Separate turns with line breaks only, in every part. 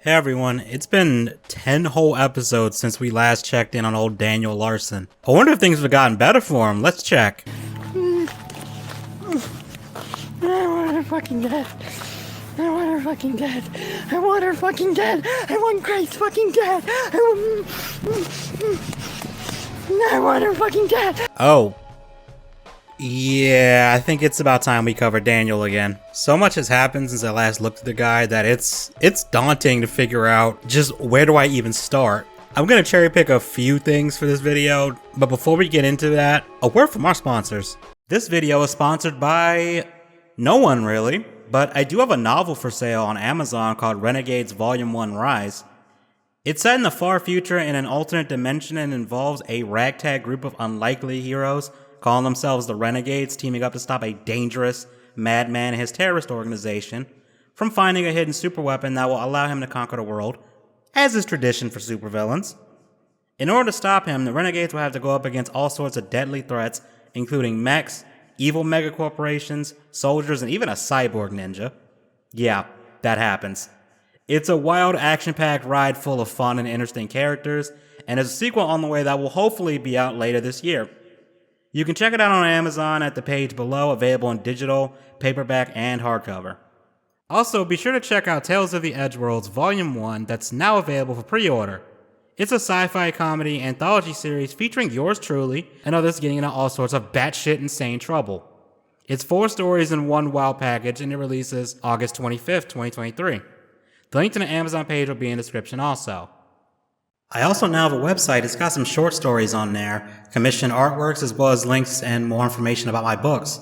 Hey everyone, it's been 10 whole episodes since we last checked in on old Daniel Larson. I wonder if things have gotten better for him. Let's check.
I want her fucking dead. I want her fucking dead. I want her fucking dead. I want Grace fucking dead. I want her fucking dead.
Oh. Yeah, I think it's about time we cover Daniel again. So much has happened since I last looked at the guy that it's daunting to figure out just where do I even start. I'm gonna cherry pick a few things for this video, but before we get into that, a word from our sponsors. This video is sponsored by no one really, but I do have a novel for sale on Amazon called Renegades Volume 1 Rise. It's set in the far future in an alternate dimension and involves a ragtag group of unlikely heroes calling themselves the Renegades, teaming up to stop a dangerous madman and his terrorist organization from finding a hidden superweapon that will allow him to conquer the world, as is tradition for supervillains. In order to stop him, the Renegades will have to go up against all sorts of deadly threats, including mechs, evil megacorporations, soldiers, and even a cyborg ninja. Yeah, that happens. It's a wild, action-packed ride full of fun and interesting characters, and there's a sequel on the way that will hopefully be out later this year. You can check it out on Amazon at the page below, available in digital, paperback, and hardcover. Also, be sure to check out Tales of the Edgeworlds Volume 1 that's now available for pre-order. It's a sci-fi comedy anthology series featuring yours truly and others getting into all sorts of batshit insane trouble. It's 4 stories in one WoW package and it releases August 25th, 2023. The link to the Amazon page will be in the description also. I also now have a website. It's got some short stories on there, commissioned artworks, as well as links and more information about my books.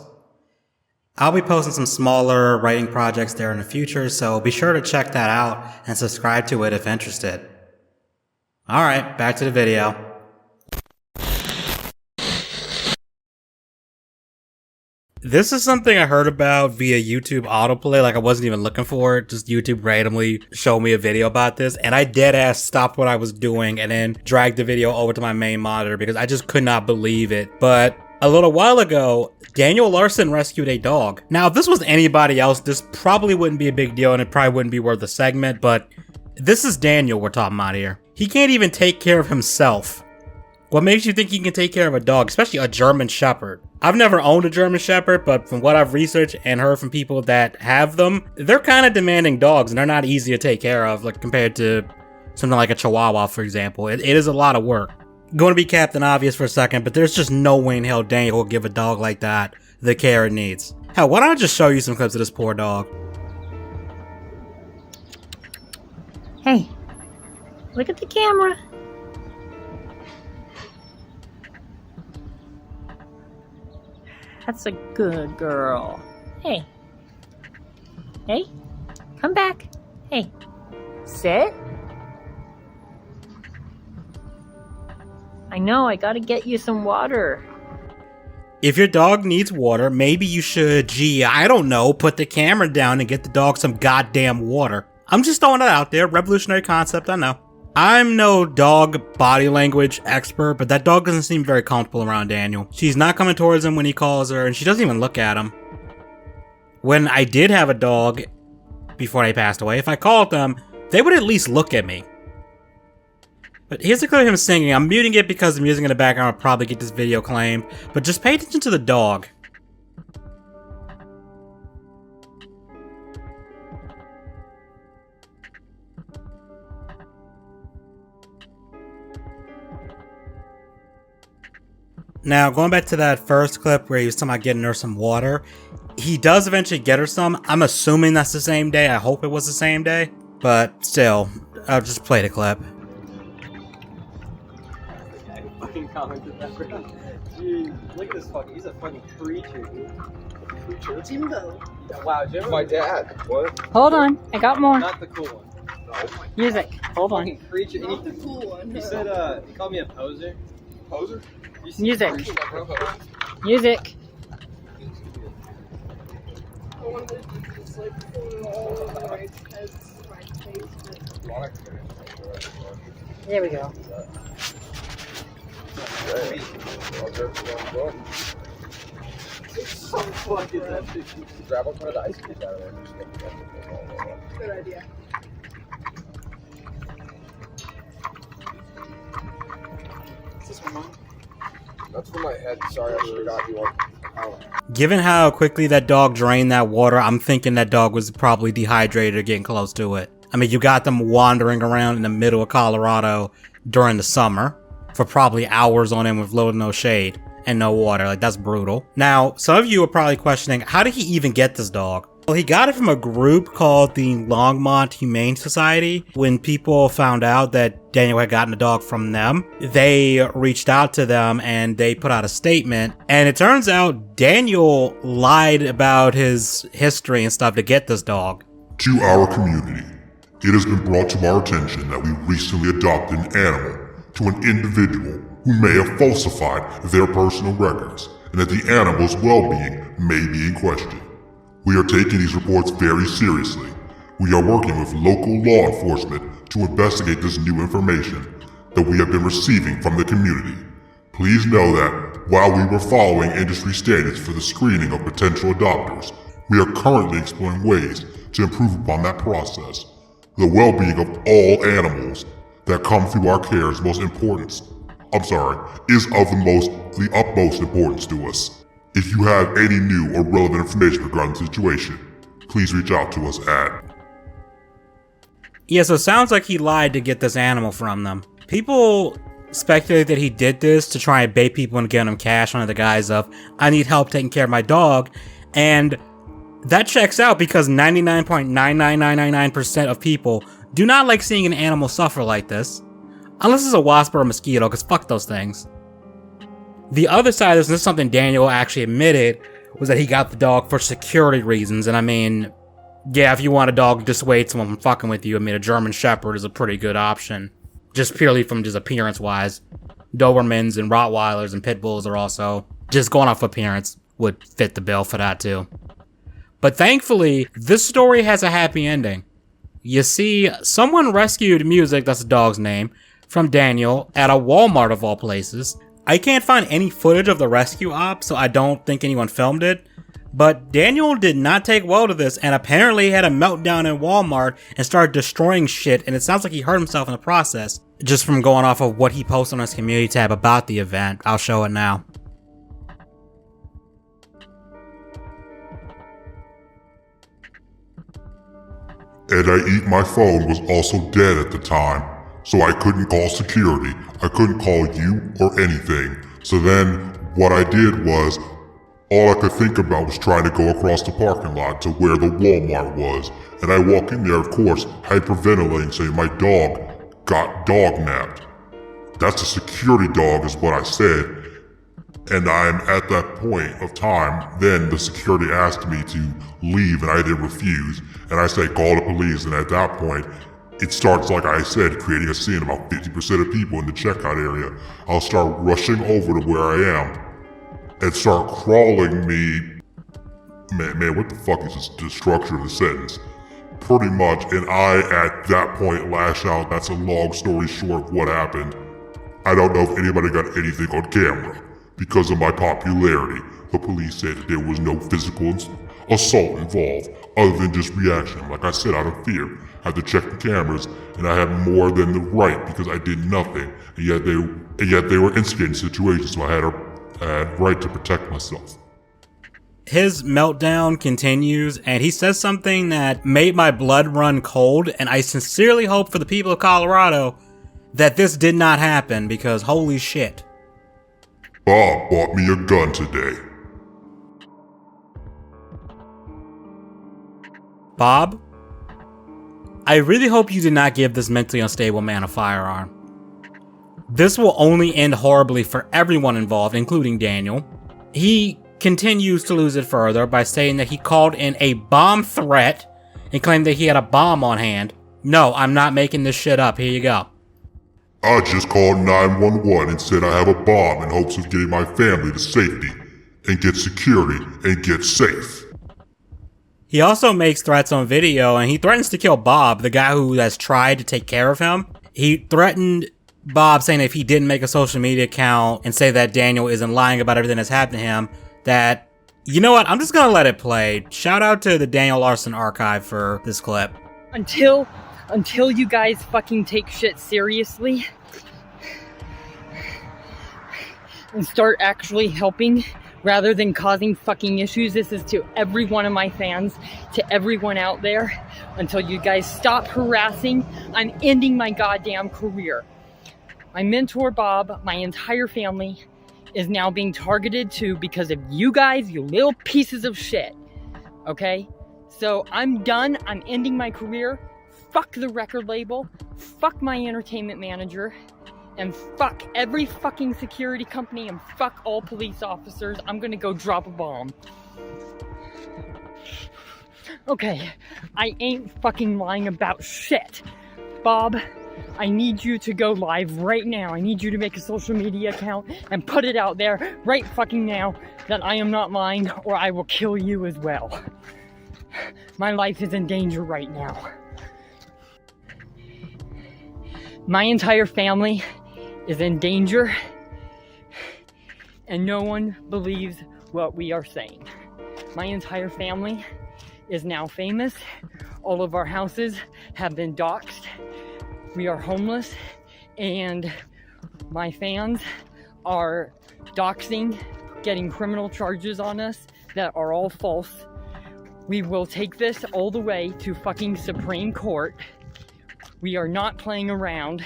I'll be posting some smaller writing projects there in the future, so be sure to check that out and subscribe to it if interested. Alright, back to the video. This is something I heard about via YouTube autoplay, like I wasn't even looking for it, just YouTube randomly showed me a video about this, and I deadass stopped what I was doing and then dragged the video over to my main monitor because I just could not believe it. But a little while ago, Daniel Larson rescued a dog. Now, if this was anybody else, this probably wouldn't be a big deal and it probably wouldn't be worth a segment, but this is Daniel we're talking about here. He can't even take care of himself. What makes you think he can take care of a dog, especially a German Shepherd? I've never owned a German Shepherd, but from what I've researched and heard from people that have them, they're kind of demanding dogs and they're not easy to take care of, like compared to something like a Chihuahua, for example. It is a lot of work. Going to be Captain Obvious for a second, but there's just no way in hell Daniel will give a dog like that the care it needs. Hell, why don't I just show you some clips of this poor dog?
Hey, look at the camera. That's a good girl. Hey. Hey, come back. Hey, sit. I know, I gotta get you some water.
If your dog needs water, maybe you should, I don't know, put the camera down and get the dog some goddamn water. I'm just throwing it out there. Revolutionary concept, I know. I'm no dog body language expert, but that dog doesn't seem very comfortable around Daniel. She's not coming towards him when he calls her, and she doesn't even look at him. When I did have a dog, before they passed away, if I called them, they would at least look at me. But here's a clip of him singing. I'm muting it because the music in the background will probably get this video claimed, but just pay attention to the dog. Now, going back to that first clip where he was talking about getting her some water, he does eventually get her some. I'm assuming that's the same day. I hope it was the same day. But still, I'll just play the clip.
Fucking commented that, bro. Jeez, look at this fucking, he's a fucking creature, dude.
Jimbo.
Yeah, wow, Jimbo.
My dad. What?
Hold on, I got more.
Not the cool one.
Music, hold on.
Fucking creature.
Not the cool one.
He said, he called me a poser.
Poser?
Music. Music.
I wanted to just like pull all of my heads, my face.
There we go.
So fuck is that shit?
Grab one of the ice cubes out of there.
Good idea.
That's for my head. Sorry, I forgot you want.
Given how quickly that dog drained that water, I'm thinking that dog was probably dehydrated or getting close to it. I mean, you got them wandering around in the middle of Colorado during the summer for probably hours on end with little to no shade and no water. Like, that's brutal. Now, some of you are probably questioning, how did he even get this dog? Well, he got it from a group called the Longmont Humane Society. When people found out that Daniel had gotten a dog from them, they reached out to them and they put out a statement. And it turns out Daniel lied about his history and stuff to get this dog.
To our community, it has been brought to our attention that we recently adopted an animal to an individual who may have falsified their personal records, and that the animal's well-being may be in question. We are taking these reports very seriously. We are working with local law enforcement to investigate this new information that we have been receiving from the community. Please know that while we were following industry standards for the screening of potential adopters, we are currently exploring ways to improve upon that process. The well-being of all animals that come through our care is of the utmost importance to us. If you have any new or relevant information regarding the situation, please reach out to us at...
Yeah, so it sounds like he lied to get this animal from them. People speculate that he did this to try and bait people into giving him cash under the guise of, I need help taking care of my dog, and that checks out because 99.99999% of people do not like seeing an animal suffer like this. Unless it's a wasp or a mosquito, because fuck those things. The other side of this, and this is something Daniel actually admitted, was that he got the dog for security reasons. And I mean, yeah, if you want a dog to dissuade someone from fucking with you, I mean, a German Shepherd is a pretty good option. Just purely from just appearance-wise. Dobermans and Rottweilers and Pit Bulls are also, just going off appearance, would fit the bill for that too. But thankfully, this story has a happy ending. You see, someone rescued Music, that's the dog's name, from Daniel at a Walmart of all places. I can't find any footage of the rescue op, so I don't think anyone filmed it. But Daniel did not take well to this and apparently had a meltdown in Walmart and started destroying shit, and it sounds like he hurt himself in the process. Just from going off of what he posted on his community tab about the event. I'll show it now.
My phone was also dead at the time, so I couldn't call security. I couldn't call you or anything. So then what I did was, all I could think about was trying to go across the parking lot to where the Walmart was. And I walk in there, of course, hyperventilating, saying my dog got dog-napped. That's a security dog is what I said. And I'm at that point of time, then the security asked me to leave and I didn't refuse. And I said, call the police. And at that point, it starts, like I said, creating a scene. About 50% of people in the checkout area, I'll start rushing over to where I am and start crawling me. Man, what the fuck is the structure of the sentence? Pretty much, and I, at that point, lash out. That's a long story short of what happened. I don't know if anybody got anything on camera. Because of my popularity, the police said that there was no physical assault involved, other than just reaction. Like I said, out of fear, I had to check the cameras, and I had more than the right because I did nothing, and yet they were instigating situations, so I had right to protect myself.
His meltdown continues, and he says something that made my blood run cold, and I sincerely hope for the people of Colorado that this did not happen, because holy shit.
Bob bought me a gun today.
Bob? I really hope you did not give this mentally unstable man a firearm. This will only end horribly for everyone involved, including Daniel. He continues to lose it further by saying that he called in a bomb threat and claimed that he had a bomb on hand. No, I'm not making this shit up. Here you go.
I just called 911 and said I have a bomb in hopes of getting my family to safety and get security and get safe.
He also makes threats on video, and he threatens to kill Bob, the guy who has tried to take care of him. He threatened Bob, saying if he didn't make a social media account and say that Daniel isn't lying about everything that's happened to him, that, you know what, I'm just gonna let it play. Shout out to the Daniel Larson archive for this clip.
Until you guys fucking take shit seriously, and start actually helping rather than causing fucking issues. This is to every one of my fans, to everyone out there. Until you guys stop harassing, I'm ending my goddamn career. My mentor, Bob, my entire family is now being targeted too because of you guys, you little pieces of shit. Okay? So I'm done. I'm ending my career. Fuck the record label. Fuck my entertainment manager. And fuck every fucking security company and fuck all police officers. I'm gonna go drop a bomb. Okay, I ain't fucking lying about shit. Bob, I need you to go live right now. I need you to make a social media account and put it out there right fucking now that I am not lying, or I will kill you as well. My life is in danger right now. My entire family is in danger, and no one believes what we are saying. My entire family is now famous. All of our houses have been doxxed. We are homeless, and my fans are doxing, getting criminal charges on us that are all false. We will take this all the way to fucking Supreme Court. We are not playing around.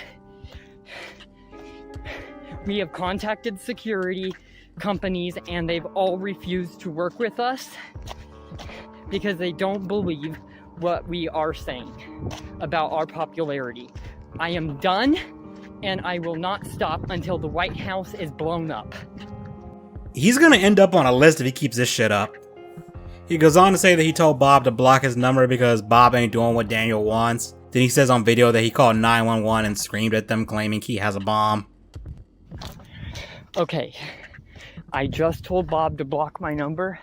We have contacted security companies and they've all refused to work with us because they don't believe what we are saying about our popularity. I am done, and I will not stop until the White House is blown up.
He's gonna end up on a list if he keeps this shit up. He goes on to say that he told Bob to block his number because Bob ain't doing what Daniel wants. Then he says on video that he called 911 and screamed at them claiming he has a bomb.
Okay, I just told Bob to block my number,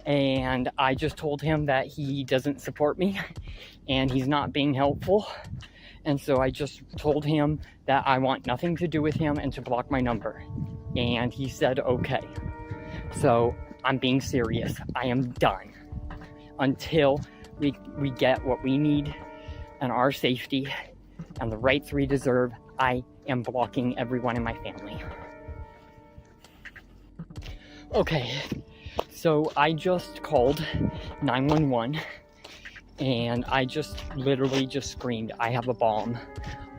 and I just told him that he doesn't support me and he's not being helpful. And so I just told him that I want nothing to do with him and to block my number. And he said, okay. So I'm being serious. I am done. Until we get what we need and our safety and the rights we deserve, I am blocking everyone in my family. Okay, so I just called 911 and I just literally just screamed, I have a bomb,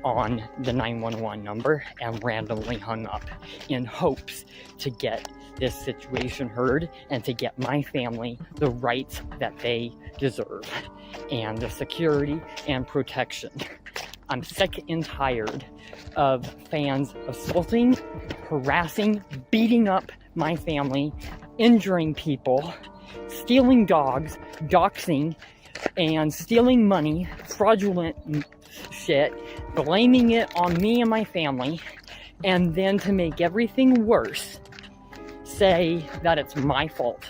on the 911 number and randomly hung up in hopes to get this situation heard and to get my family the rights that they deserve and the security and protection. I'm sick and tired of fans assaulting, harassing, beating up my family, injuring people, stealing dogs, doxing, and stealing money, fraudulent shit, blaming it on me and my family, and then to make everything worse, say that it's my fault.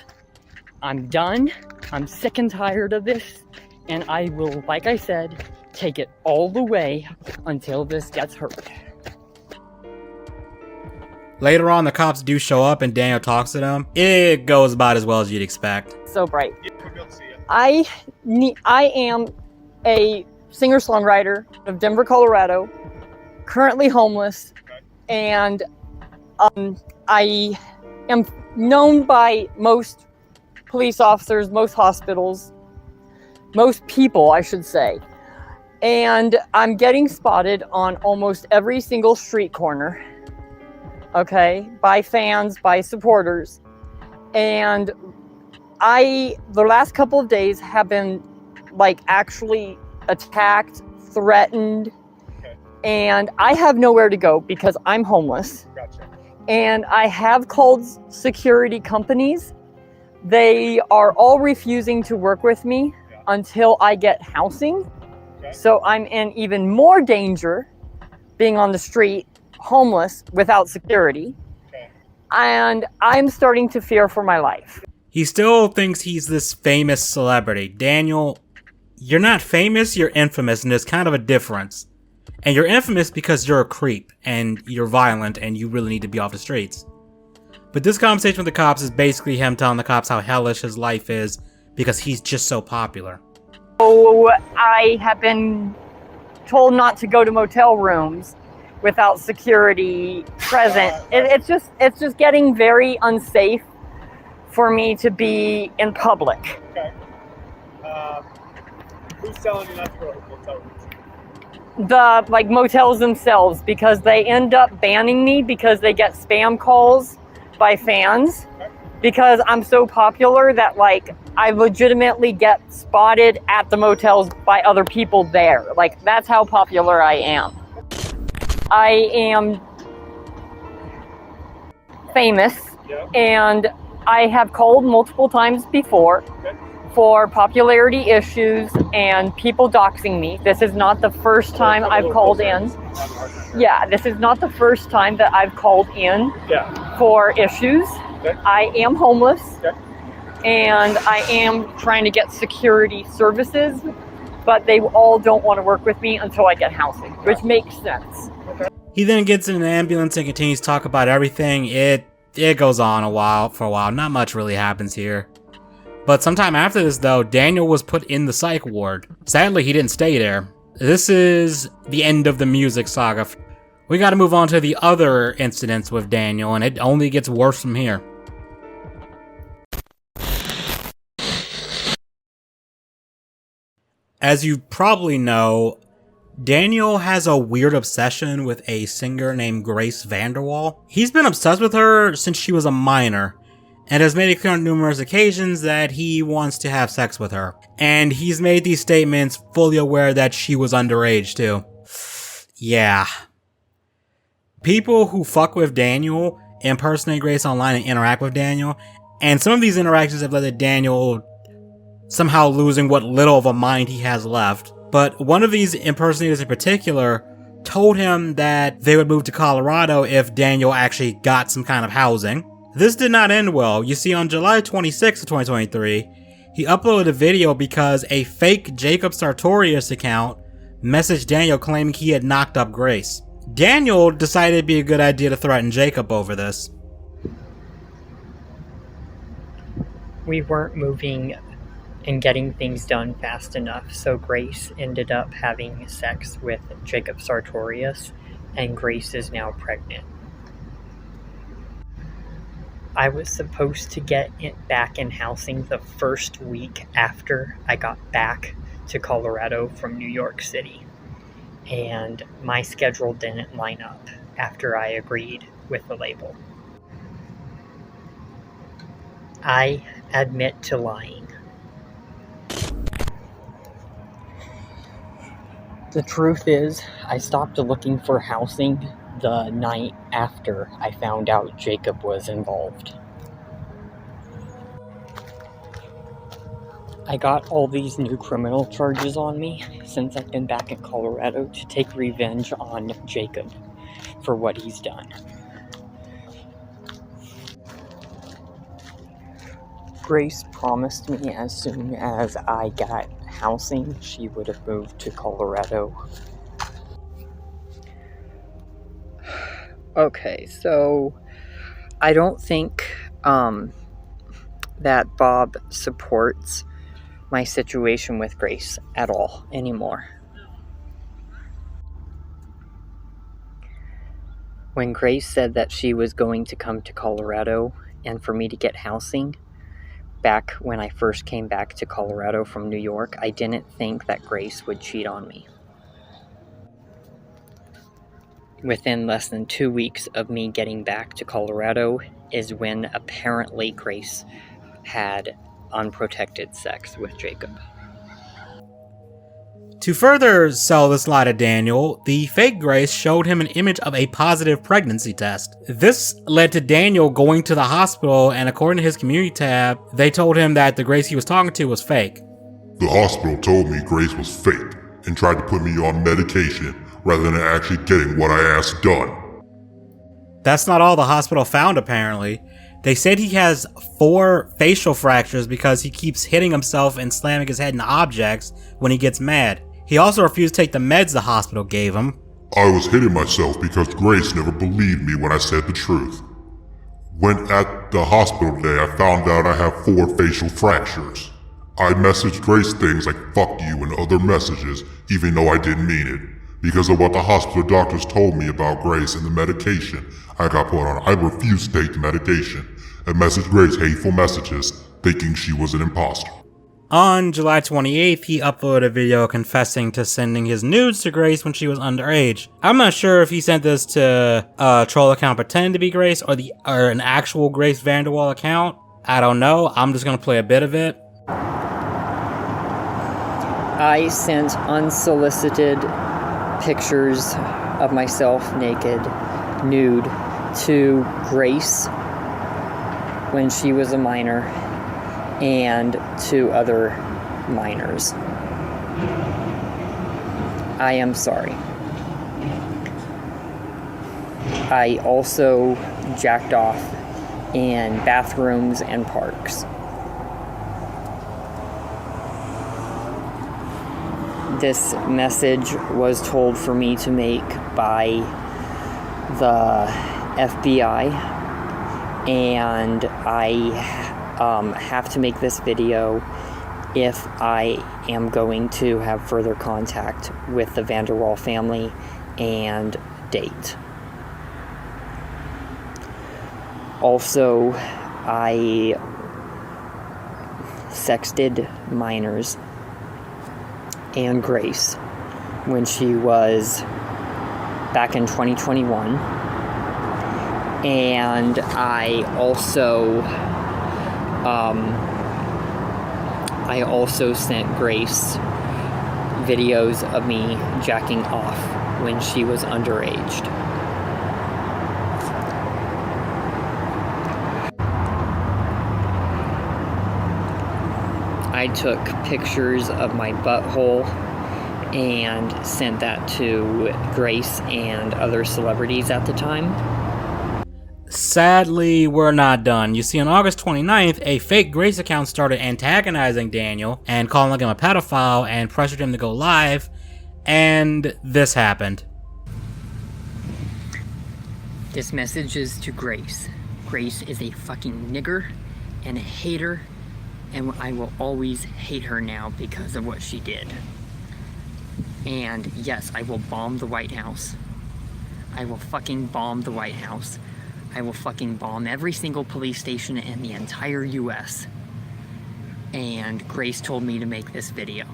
I'm done. I'm sick and tired of this, and I will, like I said, take it all the way until this gets heard.
Later on, the cops do show up and Daniel talks to them. It goes about as well as you'd expect.
So bright. I am a singer-songwriter of Denver, Colorado, currently homeless, and I am known by most police officers, most hospitals, most people, I should say. And I'm getting spotted on almost every single street corner, okay, by fans, by supporters. And the last couple of days have been like actually attacked, threatened, and I have nowhere to go because I'm homeless.
Gotcha.
And I have called security companies. They are all refusing to work with me until I get housing. So I'm in even more danger being on the street, homeless, without security. And I'm starting to fear for my life.
He still thinks he's this famous celebrity. Daniel, you're not famous, you're infamous, and there's kind of a difference. And you're infamous because you're a creep, and you're violent, and you really need to be off the streets. But this conversation with the cops is basically him telling the cops how hellish his life is because he's just so popular.
So I have been told not to go to motel rooms without security present. It's just getting very unsafe for me to be in public.
Okay. Who's telling you not to go to motel rooms?
The like motels themselves, because they end up banning me because they get spam calls by fans, because I'm so popular that like I legitimately get spotted at the motels by other people there. Like, that's how popular I am. I am famous, and I have called multiple times before for popularity issues and people doxing me. This is not the first time I've called in. Yeah, this is not the first time that I've called in for issues. I am homeless, and I am trying to get security services, but they all don't want to work with me until I get housing, which makes sense.
He then gets in an ambulance and continues to talk about everything. It goes on for a while. Not much really happens here. But sometime after this, though, Daniel was put in the psych ward. Sadly, he didn't stay there. This is the end of the music saga. We gotta move on to the other incidents with Daniel, and it only gets worse from here. As you probably know, Daniel has a weird obsession with a singer named Grace Vanderwall. He's been obsessed with her since she was a minor, and has made it clear on numerous occasions that he wants to have sex with her. And he's made these statements fully aware that she was underage too. Yeah. People who fuck with Daniel impersonate Grace online and interact with Daniel, and some of these interactions have led to Daniel somehow losing what little of a mind he has left. But one of these impersonators in particular told him that they would move to Colorado if Daniel actually got some kind of housing. This did not end well. You see, on July 26, 2023, he uploaded a video because a fake Jacob Sartorius account messaged Daniel claiming he had knocked up Grace. Daniel decided it'd be a good idea to threaten Jacob over this.
We weren't moving and getting things done fast enough, so Grace ended up having sex with Jacob Sartorius, and Grace is now pregnant. I was supposed to get back in housing the first week after I got back to Colorado from New York City, and my schedule didn't line up after I agreed with the label. I admit to lying. The truth is, I stopped looking for housing the night after I found out Jacob was involved. I got all these new criminal charges on me since I've been back in Colorado to take revenge on Jacob for what he's done. Grace promised me as soon as I got housing, she would have moved to Colorado. Okay, so I don't think that Bob supports my situation with Grace at all anymore. When Grace said that she was going to come to Colorado and for me to get housing, back when I first came back to Colorado from New York, I didn't think that Grace would cheat on me. Within less than 2 weeks of me getting back to Colorado is when apparently Grace had unprotected sex with Jacob.
To further sell this lie to Daniel, the fake Grace showed him an image of a positive pregnancy test. This led to Daniel going to the hospital, and according to his community tab, they told him that the Grace he was talking to was fake.
The hospital told me Grace was fake and tried to put me on medication rather than actually getting what I asked done.
That's not all the hospital found, apparently. They said he has 4 facial fractures because he keeps hitting himself and slamming his head into objects when he gets mad. He also refused to take the meds the hospital gave him.
I was hitting myself because Grace never believed me when I said the truth. When at the hospital today, I found out I have 4 facial fractures. I messaged Grace things like "fuck you" and other messages, even though I didn't mean it, because of what the hospital doctors told me about Grace and the medication I got put on. I refused to take the medication and messaged Grace hateful messages thinking she was an imposter.
On July 28th, he uploaded a video confessing to sending his nudes to Grace when she was underage. I'm not sure if he sent this to a troll account pretending to be Grace or an actual Grace Vanderwall account. I don't know. I'm just gonna play a bit of it.
I sent unsolicited pictures of myself naked, nude, to Grace when she was a minor and to other minors. I am sorry. I also jacked off in bathrooms and parks. This message was told for me to make by the FBI, and I have to make this video if I am going to have further contact with the Vanderwall family and date. Also, I sexted minors and Grace when she was back in 2021, and I also sent Grace videos of me jacking off when she was underage. I took pictures of my butthole and sent that to Grace and other celebrities at the time.
Sadly, we're not done. You see, on August 29th, a fake Grace account started antagonizing Daniel and calling him a pedophile and pressured him to go live, and this happened.
This message is to Grace. Grace is a fucking nigger and a hater, and I will always hate her now because of what she did. And yes, I will bomb the White House. I will fucking bomb the White House. I will fucking bomb every single police station in the entire US. And Grace told me to make this video.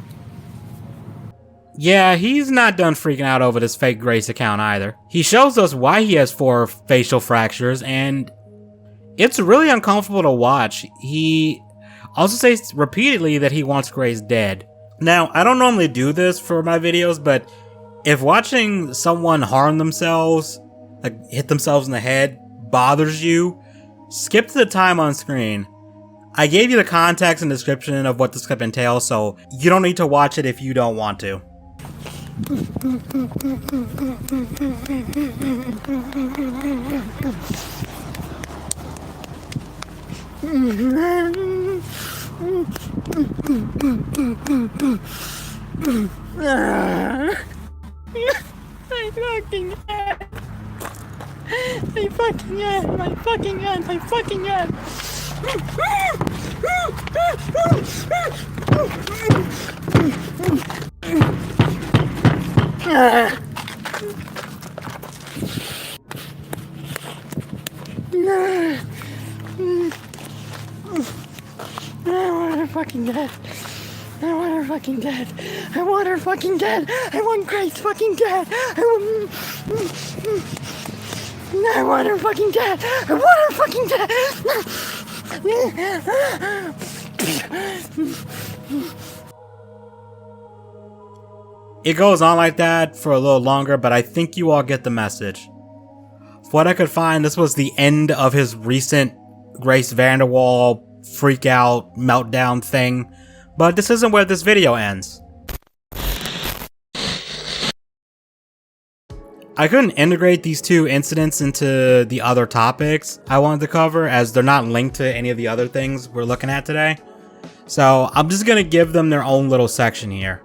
Yeah, he's not done freaking out over this fake Grace account either. He shows us why he has 4 facial fractures, and it's really uncomfortable to watch. He also says repeatedly that he wants Grace dead. Now, I don't normally do this for my videos, but if watching someone harm themselves, like hit themselves in the head, bothers you, skip to the time on screen. I gave you the context and description of what this clip entails, so you don't need to watch it if you don't want to.
My fucking head, my fucking head, my fucking head. I want her fucking dead. I want her fucking dead. I want her fucking dead. I want Grace fucking dead. I want her fucking dead. I want her fucking dead.
It goes on like that for a little longer, but I think you all get the message. From what I could find, this was the end of his recent Grace Vanderwall freak out meltdown thing, but this isn't where this video ends. I couldn't integrate these 2 incidents into the other topics I wanted to cover, as they're not linked to any of the other things we're looking at today. So I'm just gonna give them their own little section here.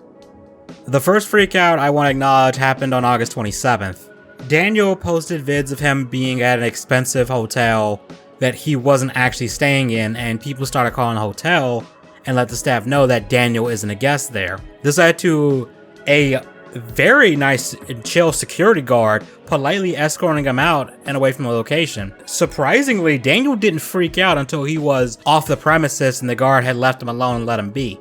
The first freakout I want to acknowledge happened on August 27th. Daniel posted vids of him being at an expensive hotel that he wasn't actually staying in, and people started calling the hotel and let the staff know that Daniel isn't a guest there. This led to a very nice and chill security guard politely escorting him out and away from the location. Surprisingly, Daniel didn't freak out until he was off the premises and the guard had left him alone and let him be.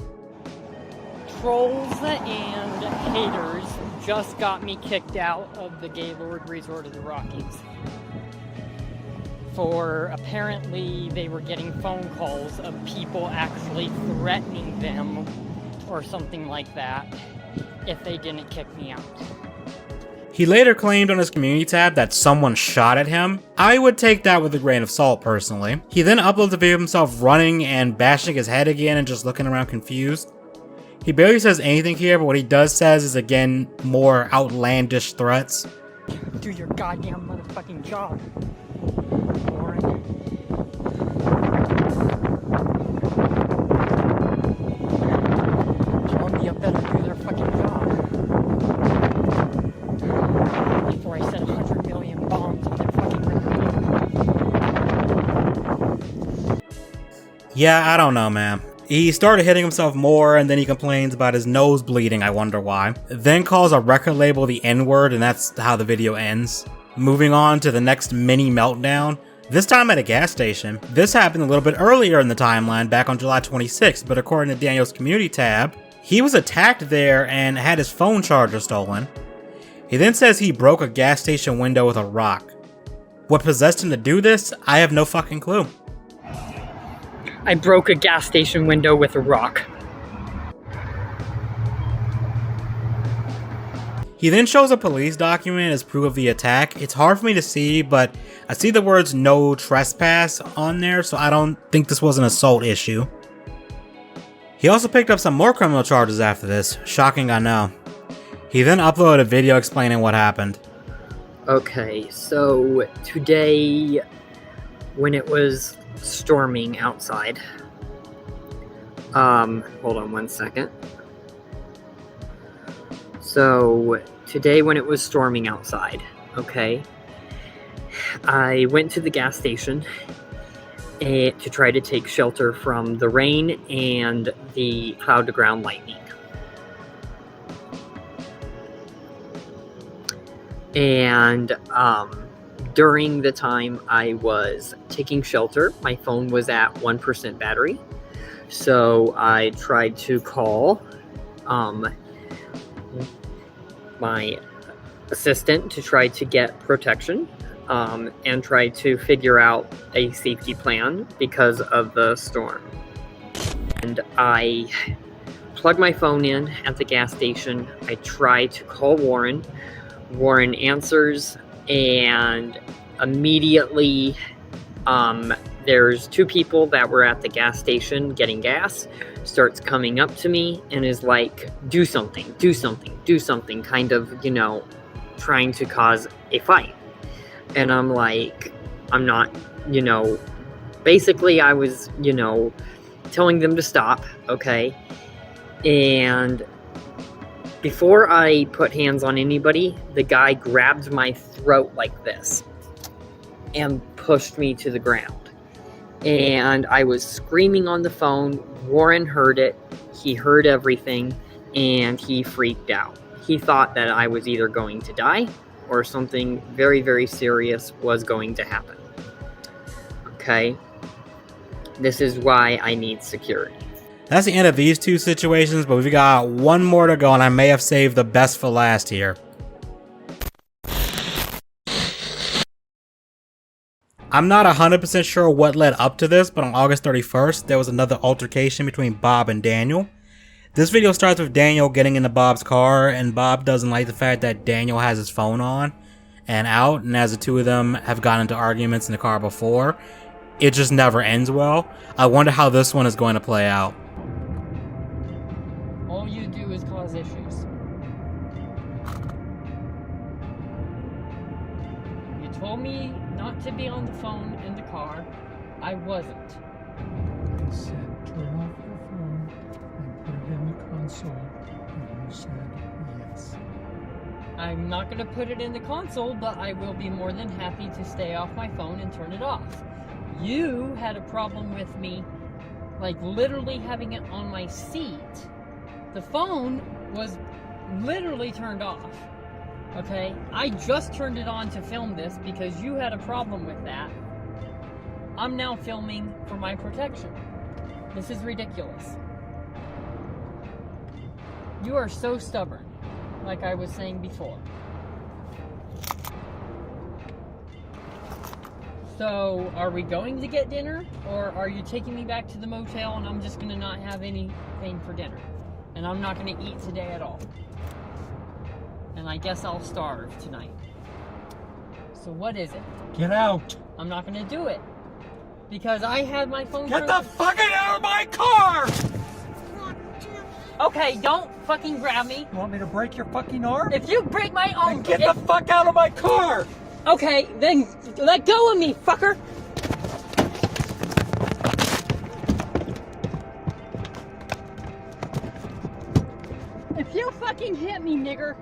Trolls and haters just got me kicked out of the Gaylord Resort of the Rockies. For apparently they were getting phone calls of people actually threatening them or something like that if they didn't kick me out.
He later claimed on his community tab that someone shot at him. I would take that with a grain of salt personally. He then uploads a video of himself running and bashing his head again and just looking around confused. He barely says anything here, but what he does says is again more outlandish threats.
Do your goddamn motherfucking job, Warren. Tell me you better do their fucking job before I set 100 million bombs on their fucking record.
Yeah, I don't know, man. He started hitting himself more, and then he complains about his nose bleeding, I wonder why. Then calls a record label the N-word, and that's how the video ends. Moving on to the next mini meltdown, this time at a gas station. This happened a little bit earlier in the timeline, back on July 26th, but according to Daniel's community tab, he was attacked there and had his phone charger stolen. He then says he broke a gas station window with a rock. What possessed him to do this? I have no fucking clue.
I broke a gas station window with a rock.
He then shows a police document as proof of the attack. It's hard for me to see, but I see the words "no trespass" on there, so I don't think this was an assault issue. He also picked up some more criminal charges after this. Shocking, I know. He then uploaded a video explaining what happened.
Okay, so today, when it was storming outside, hold on one second. So today when it was storming outside, okay, I went to the gas station to try to take shelter from the rain and the cloud to ground lightning. And during the time I was taking shelter, my phone was at 1% battery. So I tried to call my assistant to try to get protection and try to figure out a safety plan because of the storm. And I plugged my phone in at the gas station. I tried to call Warren. Warren answers, and immediately there's two people that were at the gas station getting gas, starts coming up to me and is like, do something, kind of, you know, trying to cause a fight. And I'm like, I'm not, you know, basically I was, you know, telling them to stop, okay? And before I put hands on anybody, the guy grabbed my throat like this and pushed me to the ground. And I was screaming on the phone. Warren heard it. He heard everything, and he freaked out. He thought that I was either going to die or something very, very serious was going to happen. Okay? This is why I need security.
That's the end of these two situations, but we've got one more to go, and I may have saved the best for last here. I'm not 100% sure what led up to this, but on August 31st, there was another altercation between Bob and Daniel. This video starts with Daniel getting into Bob's car, and Bob doesn't like the fact that Daniel has his phone on and out, and as the two of them have gotten into arguments in the car before, it just never ends well. I wonder how this one is going to play out.
All you do is cause issues. You told me not to be on the phone in the car. I wasn't.
I said, turn off your phone and put it in the console, and you said yes.
I'm not going to put it in the console, but I will be more than happy to stay off my phone and turn it off. You had a problem with me, like, literally having it on my seat. The phone was literally turned off. Okay? I just turned it on to film this because you had a problem with that. I'm now filming for my protection. This is ridiculous. You are so stubborn, like I was saying before. So, are we going to get dinner, or are you taking me back to the motel and I'm just gonna not have anything for dinner? And I'm not gonna eat today at all. And I guess I'll starve tonight. So what is it?
Get out!
I'm not gonna do it. Because I had my phone.
Get the fucking out of my car!
Okay, don't fucking grab me.
You want me to break your fucking arm?
If you break my arm,
Then get the fuck out of my car!
Okay, then let go of me, fucker. If you fucking hit me, nigger.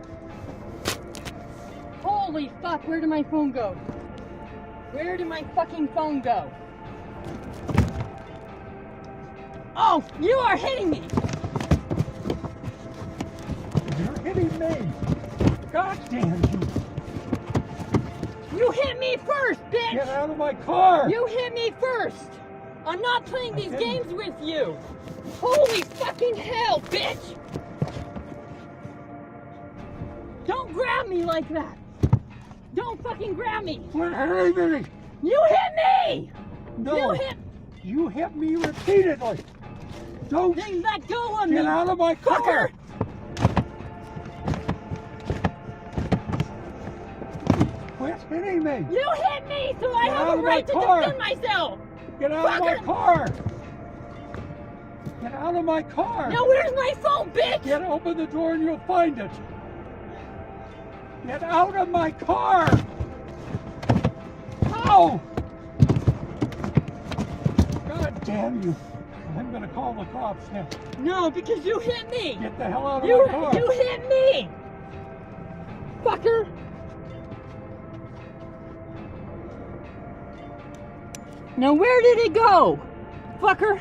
Holy fuck, where did my phone go? Where did my fucking phone go? Oh, you are hitting me!
You're hitting me! God damn you!
You hit me first, bitch!
Get out of my car!
You hit me first! I'm not playing these games with you! Holy fucking hell, bitch! Don't grab me like that! Don't fucking grab me!
Quit hitting me!
You hit me!
No! You hit me repeatedly! Don't!
Then let go of me!
Get out of my car! Quit hitting me!
You hit me, so I
Get
have
out
a
of
right
my
to
car.
defend myself!
Get out of my car! Get out of my car!
Now where's my phone, bitch?
Open the door and you'll find it! Get out of my car! Ow! God damn you! I'm gonna call the cops now.
No, because you hit me!
Get the hell out of my car!
You hit me! Fucker! Now where did it go? Fucker!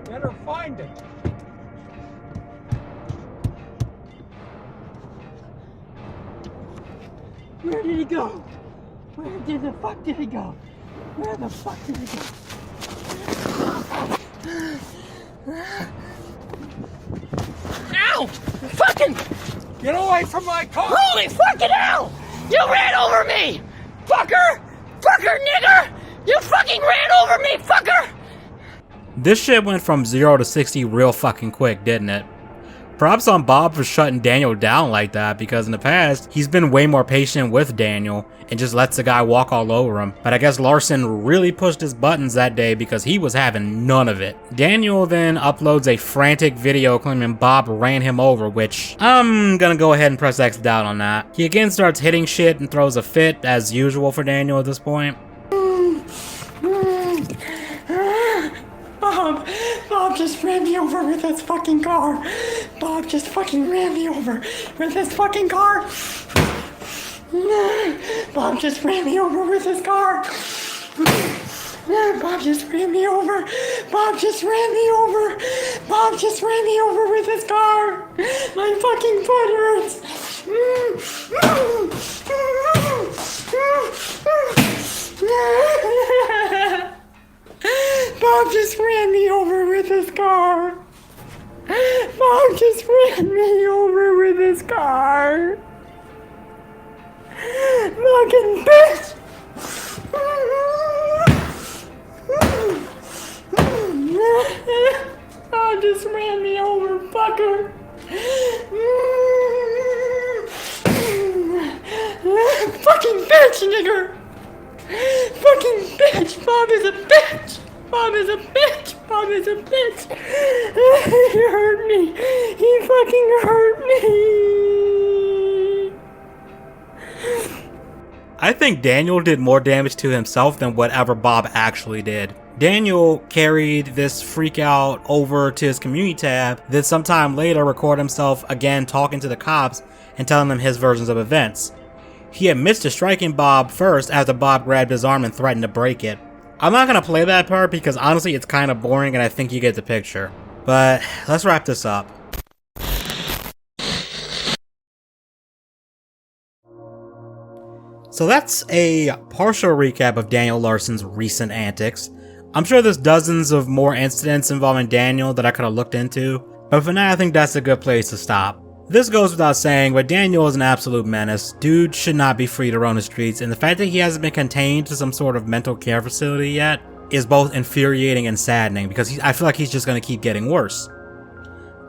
Better find it!
Where did it go? Where did the fuck did it go? Where the fuck did it go? Ow! Fucking!
Get away from my car!
Holy fucking hell! You ran over me! Fucker! Fucker, nigger! You fucking ran over me, fucker!
This shit went from 0 to 60 real fucking quick, didn't it? Props on Bob for shutting Daniel down like that, because in the past, he's been way more patient with Daniel and just lets the guy walk all over him. But I guess Larson really pushed his buttons that day because he was having none of it. Daniel then uploads a frantic video claiming Bob ran him over, which I'm gonna go ahead and press X down on that. He again starts hitting shit and throws a fit, as usual for Daniel at this point.
Bob just ran me over with his fucking car. Bob just fucking ran me over with his fucking car. Bob just ran me over with his car. Bob just ran me over. Bob just ran me over. Bob just ran me over with his car. My fucking foot hurts. Bob just ran me over with his car. Bob just ran me over with his car. Fucking bitch. Bob just ran me over, fucker. Fucking bitch, nigger. Fucking bitch! Bob is a bitch! Bob is a bitch! Bob is a bitch! He hurt me! He fucking hurt me!
I think Daniel did more damage to himself than whatever Bob actually did. Daniel carried this freak out over to his community tab, then sometime later record himself again talking to the cops and telling them his versions of events. He admits to striking Bob first after Bob grabbed his arm and threatened to break it. I'm not gonna play that part because honestly it's kind of boring and I think you get the picture. But let's wrap this up. So that's a partial recap of Daniel Larson's recent antics. I'm sure there's dozens of more incidents involving Daniel that I could have looked into, but for now I think that's a good place to stop. This goes without saying, but Daniel is an absolute menace. Dude should not be free to roam the streets, and the fact that he hasn't been contained to some sort of mental care facility yet is both infuriating and saddening, because I feel like he's just going to keep getting worse.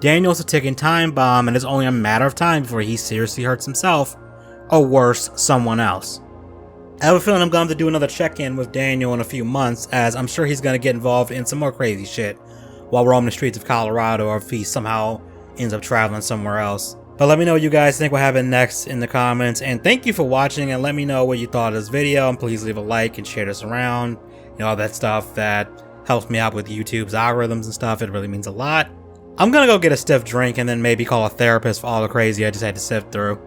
Daniel's a ticking time bomb, and it's only a matter of time before he seriously hurts himself, or worse, someone else. I have a feeling I'm going to do another check-in with Daniel in a few months, as I'm sure he's going to get involved in some more crazy shit while roaming the streets of Colorado, or if he somehow ends up traveling somewhere else. But let me know what you guys think will happen next in the comments, and thank you for watching, and let me know what you thought of this video, and please leave a like and share this around, you know, all that stuff that helps me out with YouTube's algorithms and stuff. It really means a lot. I'm gonna go get a stiff drink and then maybe call a therapist for all the crazy I just had to sift through.